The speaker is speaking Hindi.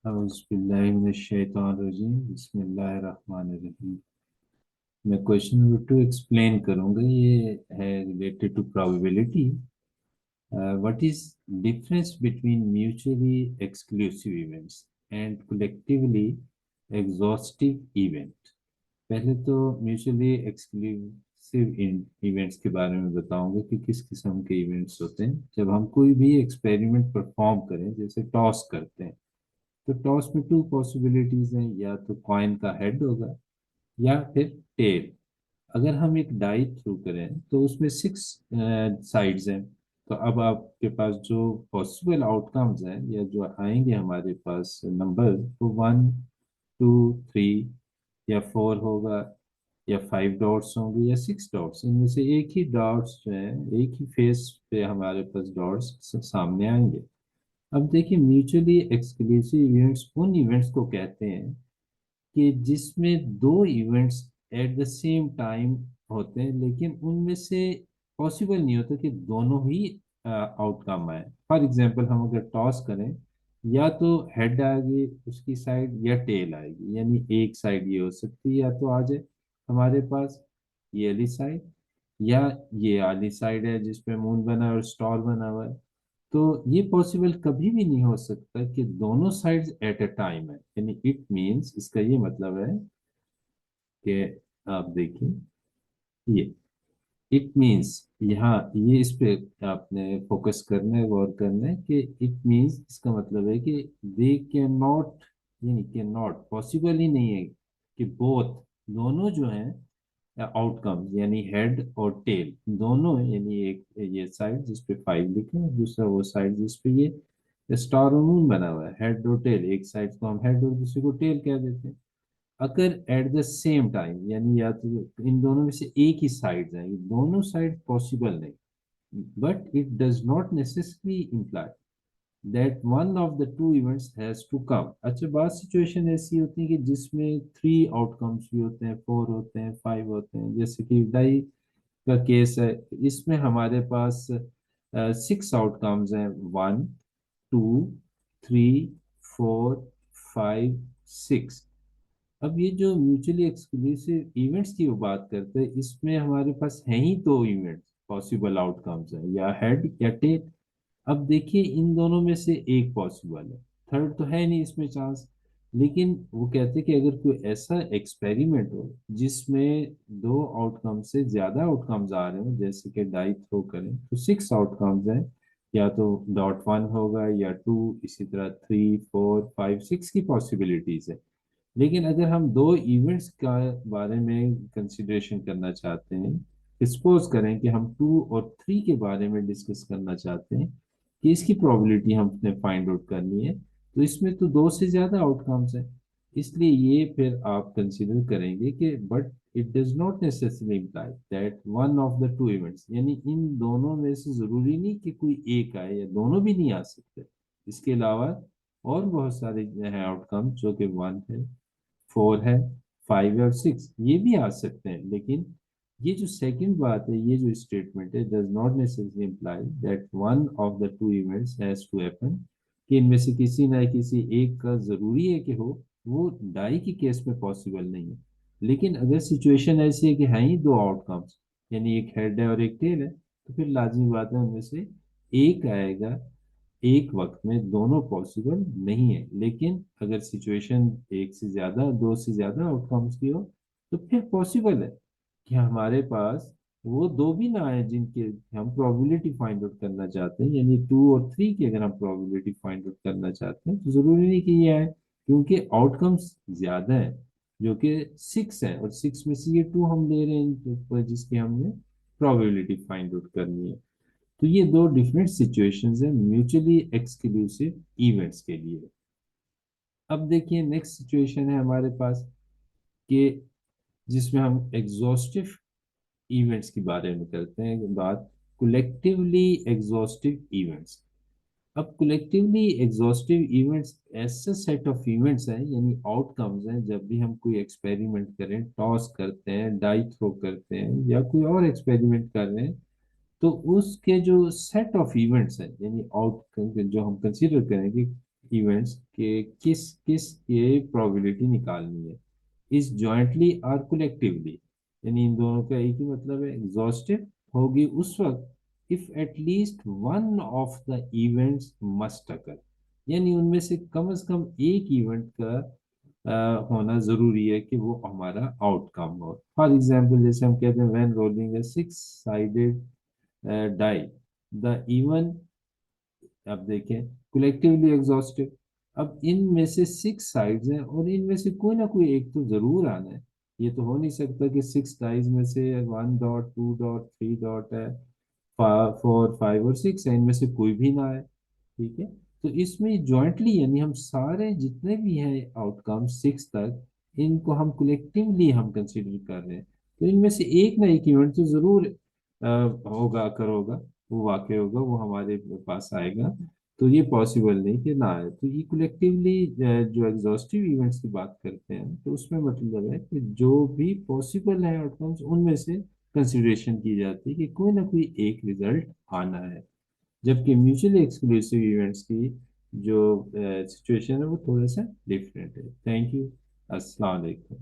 औज़ुबिल्लाहिमिनश्शैतानिर्रजीम बिस्मिल्लाहिर्रहमानिर्रहीम। मैं क्वेश्चन नंबर 2 एक्सप्लेन करूंगा। ये है related to probability. What is difference between mutually exclusive events and collectively exhaustive event. पहले तो म्यूचुअली एक्सक्लूसिव इवेंट्स के बारे में बताऊंगा कि किस किस्म के इवेंट्स होते हैं। जब हम कोई भी एक्सपेरिमेंट परफॉर्म करें, जैसे टॉस करते हैं, तो टॉस में टू पॉसिबिलिटीज हैं, या तो कॉइन का हेड होगा या फिर टेल। अगर हम एक डाई थ्रू करें तो उसमें सिक्स साइड्स हैं। तो अब आपके पास जो पॉसिबल आउटकम्स हैं या जो आएंगे हमारे पास नंबर, वो 1, 2, 3 या 4 होगा, या 5 डॉट्स होंगे या 6 डॉट्स। इनमें से एक ही डॉट्स जो है, एक ही फेस पे हमारे पास डॉट्स सामने आएंगे। अब देखिए, म्यूचुअली एक्सक्लूसिव इवेंट्स उन इवेंट्स को कहते हैं कि जिसमें दो events at the same time होते हैं, लेकिन उनमें से पॉसिबल नहीं होता कि दोनों ही आउटकम आए। फॉर एग्जांपल, हम अगर टॉस करें, या तो हेड आएगी उसकी साइड या टेल आएगी, यानी एक साइड ये हो सकती है, या तो आ जाए हमारे पास ये वाली साइड, या ये वाली साइड है जिसपे मून बना है और स्टार बना हुआ है। तो ये पॉसिबल कभी भी नहीं हो सकता कि दोनों साइड्स एट अ टाइम है। यानी इट मींस, इसका ये मतलब है कि आप देखिए, ये इट मींस, यहाँ ये इस पे आपने फोकस करना है, गौर करना है कि इट मींस इसका मतलब है कि दे कैन नॉट, यानी कैन नॉट, पॉसिबल ही नहीं है कि बोथ, दोनों जो हैं आउटकम्स, यानी हेड और टेल दोनों, यानी एक ये साइड जिस पे 5 लिखे हैं, दूसरा वो साइड जिस पे ये स्टार और मून बना हुआ है, हेड और टेल, एक साइड को हम हेड और दूसरे को टेल कह देते हैं। अगर एट द सेम टाइम, यानी या तो इन दोनों में से एक ही साइड है, ये दोनों साइड पॉसिबल नहीं, but it does not necessary imply that one of the two events has to come. अच्छा, बात सिचुएशन ऐसी होती है कि जिसमें 3 आउटकम्स भी होते हैं, 4 होते हैं, 5 होते हैं, जैसे कि डाई का केस है। इसमें हमारे पास 6 आउटकम्स हैं, 1, 2, 3, 4, 5, 6। अब ये जो म्यूचुअली एक्सक्लूसिव इवेंट्स की वो बात करते हैं, इसमें हमारे पास हैं ही दो इवेंट्स, पॉसिबल आउटकम्स हैं, या हेड या टेल। अब देखिए, इन दोनों में से एक पॉसिबल है, थर्ड तो है नहीं इसमें चांस। लेकिन वो कहते हैं कि अगर कोई ऐसा एक्सपेरिमेंट हो जिसमें दो आउटकम से ज्यादा आउटकम्स आ रहे हो, जैसे कि डाई थ्रो करें तो 6 आउटकम्स हैं, या तो .1 होगा या 2, इसी तरह 3, 4, 5, 6 की पॉसिबिलिटीज है। लेकिन अगर हम दो इवेंट्स का बारे में कंसिडरेशन करना चाहते हैं, सपोज करें कि हम 2 और 3 के बारे में डिस्कस करना चाहते हैं कि इसकी प्रोबेबिलिटी हमने फाइंड आउट करनी है, तो इसमें तो दो से ज्यादा आउटकम्स हैं। इसलिए ये फिर आप कंसिडर करेंगे कि but it does not necessary imply that one of the two events, यानी इन दोनों में से जरूरी नहीं कि कोई एक आए, या दोनों भी नहीं आ सकते। इसके अलावा और बहुत सारे हैं आउटकम, जो कि 1 है, 4 है, 5 है और 6, ये भी आ सकते हैं। लेकिन ये जो सेकंड बात है, ये जो स्टेटमेंट है, does not necessary imply that one of the two events has to happen, कि इनमें से किसी ना किसी एक का जरूरी है कि हो, वो डाई की केस में पॉसिबल नहीं है। लेकिन अगर सिचुएशन ऐसी है कि है ही दो आउटकम्स, यानी एक हेड है और एक टेल है, तो फिर लाजमी बात है उनमें से एक आएगा एक वक्त में, दोनों पॉसिबल नहीं है। लेकिन अगर सिचुएशन एक से ज्यादा, दो से ज्यादा आउटकम्स की हो, तो फिर पॉसिबल है कि हमारे पास वो दो भी ना आए जिनके हम प्रोबेबिलिटी फाइंड आउट करना चाहते हैं, यानी 2 और 3 की अगर हम प्रोबेबिलिटी फाइंड आउट करना चाहते हैं, तो जरूरी नहीं कि ये आए, क्योंकि आउटकम्स ज्यादा है, जो कि 6 है, और 6 में से ये 2 हम ले रहे हैं जिसकी हमने प्रोबेबिलिटी फाइंड आउट करनी है। तो ये दो डिफरेंट सिचुएशंस हैं म्यूचुअली एक्सक्लूसिव इवेंट्स के लिए। अब देखिए, नेक्स्ट सिचुएशन है हमारे पास कि जिसमें हम एग्जॉस्टिव इवेंट्स के बारे में करते हैं बात, कलेक्टिवली एग्जॉस्टिव इवेंट्स। अब कलेक्टिवली एग्जॉस्टिव इवेंट्स ऐसे सेट ऑफ इवेंट्स हैं, यानी आउटकम्स हैं, जब भी हम कोई एक्सपेरिमेंट करें, टॉस करते हैं, डाई थ्रो करते हैं, या कोई और एक्सपेरिमेंट कर रहे हैं, तो उसके जो सेट ऑफ इवेंट्स हैं, यानी आउट जो हम कंसीडर करेंगे इवेंट्स के किस किस के प्रोबेबिलिटी निकालनी है, इज जॉइंटली और कलेक्टिवली, यानी इन दोनों का एक ही मतलब है, एग्जॉस्टिव होगी उस वक्त if at least one of the events must occur, यानी उनमें से कम एक इवेंट का होना जरूरी है कि वो हमारा आउटकम हो। फॉर एग्जाम्पल जैसे हम कहते हैं when rolling a six sided die the even, अब देखें कलेक्टिवली एग्जॉस्टिव, अब इनमें से सिक्स साइड्स हैं और इनमें से कोई ना कोई एक तो जरूर आना है। ये तो हो नहीं सकता कि सिक्स डाइज में से one dot to dot three dot है, फोर फाइव और सिक्स है, इनमें से कोई भी ना आए। ठीक है, तो इसमें जॉइंटली यानी हम सारे जितने भी हैं आउटकम सिक्स तक, इनको हम कलेक्टिवली हम कंसिडर कर रहे हैं, तो इनमें से एक ना एक इवेंट तो जरूर होगा, करोगा, वो वाकई होगा, वो हमारे पास आएगा। तो ये पॉसिबल नहीं कि ना आए। तो ये कलेक्टिवली जो एग्जॉस्टिव इवेंट्स की बात करते हैं तो उसमें मतलब है कि जो भी पॉसिबल है आउटकम्स उनमें से कंसिडरेशन की जाती है कि कोई ना कोई एक रिजल्ट आना है। जबकि म्यूचुअली एक्सक्लूसिव इवेंट्स की जो सिचुएशन है वो थोड़ा सा डिफरेंट है। Thank you. अस्सलाम वालेकुम।